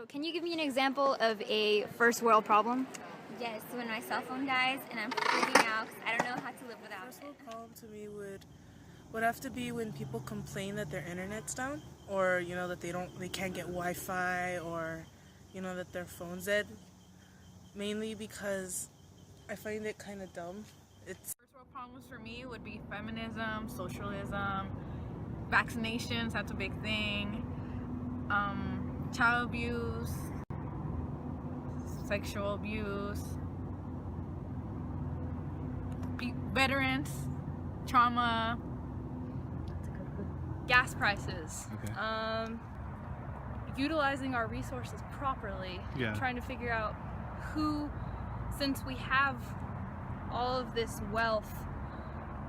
Can you give me an example of a first world problem? Yes, when my cell phone dies and I'm freaking out because I don't know how to live without First it. world problem to me would have to be when people complain that their internet's down, or that they can't get Wi-Fi, or that their phone's dead. Mainly because I find it kind of dumb. It's First world problems for me would be feminism, socialism, vaccinations, that's a big thing, child abuse, sexual abuse, veterans, trauma, Gas prices. Okay. Utilizing our resources properly. Yeah. Trying to figure out who, since we have all of this wealth,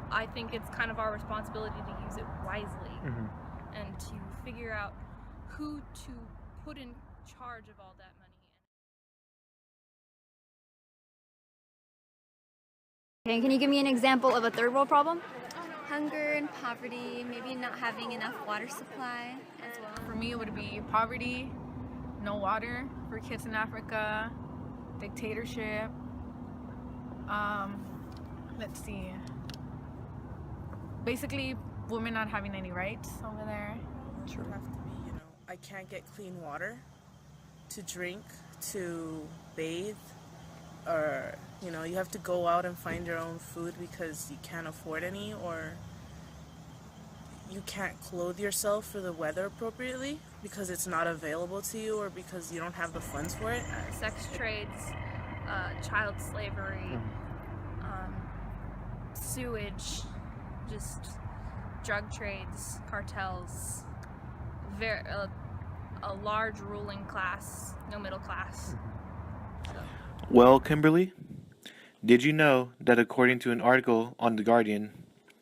I think it's kind of our responsibility to use it wisely and to figure out who to put in charge of all that money. And can you give me an example of a third world problem? Hunger and poverty, maybe not having enough water supply as well. For me, it would be poverty, no water for kids in Africa, dictatorship. Let's see. Basically, women not having any rights over there. True. Have to be, I can't get clean water to drink, to bathe, or you have to go out and find your own food because you can't afford any, or you can't clothe yourself for the weather appropriately because it's not available to you, or because you don't have the funds for it. Sex trades, child slavery, sewage, just drug trades, cartels, a large ruling class, no middle class. Well, Kimberly, did you know that according to an article on The Guardian,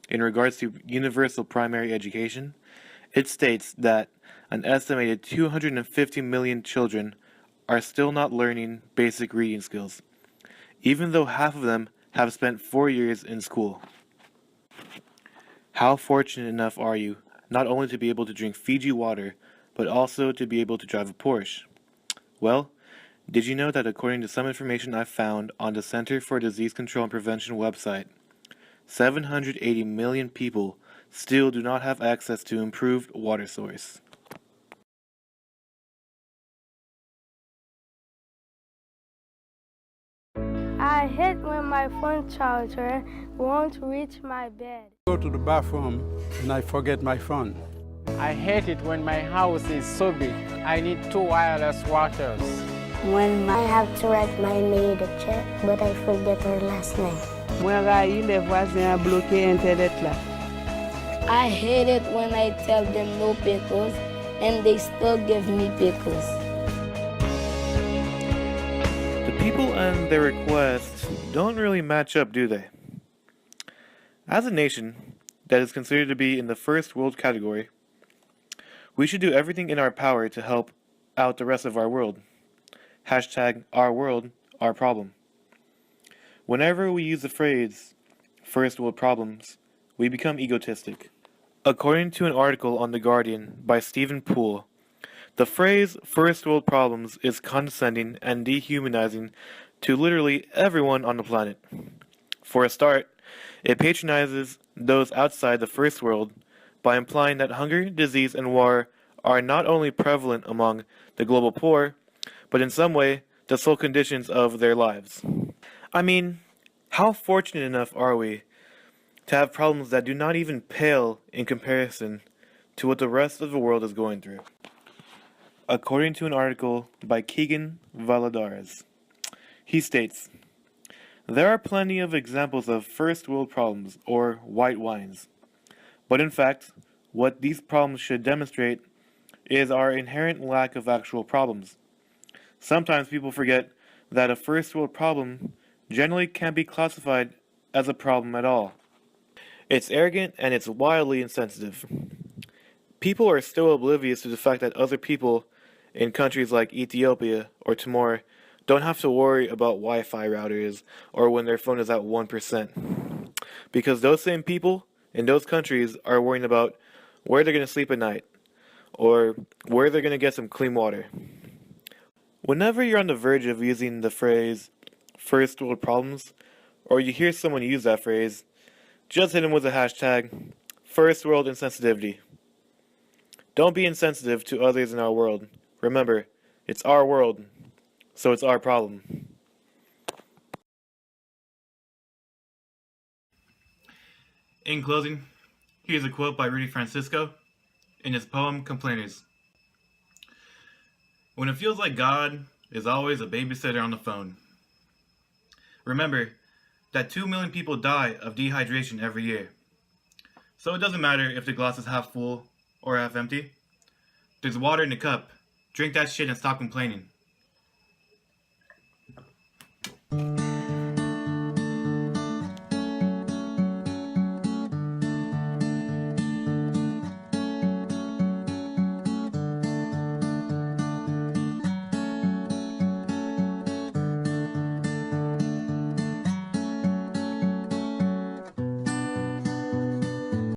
in regards to universal primary education, it states that an estimated 250 million children are still not learning basic reading skills, even though half of them have spent 4 years in school. How fortunate enough are you not only to be able to drink Fiji water, but also to be able to drive a Porsche? Well, did you know that according to some information I found on the Center for Disease Control and Prevention website, 780 million people still do not have access to improved water source? I hate when my phone charger won't reach my bed. Go to the bathroom and I forget my phone. I hate it when my house is so big. I need 2 wireless waters. When I have to write my maid a check, but I forget her last name. Les voisins bloqué Internet là. I hate it when I tell them no pickles and they still give me pickles. The people and their requests don't really match up, do they? As a nation that is considered to be in the first world category, we should do everything in our power to help out the rest of our world. Hashtag our world, our problem. Whenever we use the phrase first world problems, we become egotistic. According to an article on The Guardian by Stephen Poole, the phrase first world problems is condescending and dehumanizing to literally everyone on the planet. For a start, it patronizes those outside the first world by implying that hunger, disease, and war are not only prevalent among the global poor, but in some way, the sole conditions of their lives. I mean, how fortunate enough are we to have problems that do not even pale in comparison to what the rest of the world is going through? According to an article by Keegan Valadares, he states, "There are plenty of examples of first world problems, or white wines. But in fact, what these problems should demonstrate is our inherent lack of actual problems. Sometimes people forget that a first world problem generally can't be classified as a problem at all. It's arrogant and it's wildly insensitive. People are still oblivious to the fact that other people in countries like Ethiopia or Timor don't have to worry about Wi-Fi routers or when their phone is at 1%. Because those same people in those countries are worrying about where they're going to sleep at night or where they're going to get some clean water. Whenever you're on the verge of using the phrase first world problems, or you hear someone use that phrase, just hit them with the hashtag first world insensitivity. Don't be insensitive to others in our world. Remember, it's our world, so it's our problem. In closing, here's a quote by Rudy Francisco in his poem Complainers. When it feels like God is always a babysitter on the phone. Remember that 2 million people die of dehydration every year. So it doesn't matter if the glass is half full or half empty. There's water in the cup. Drink that shit and stop complaining.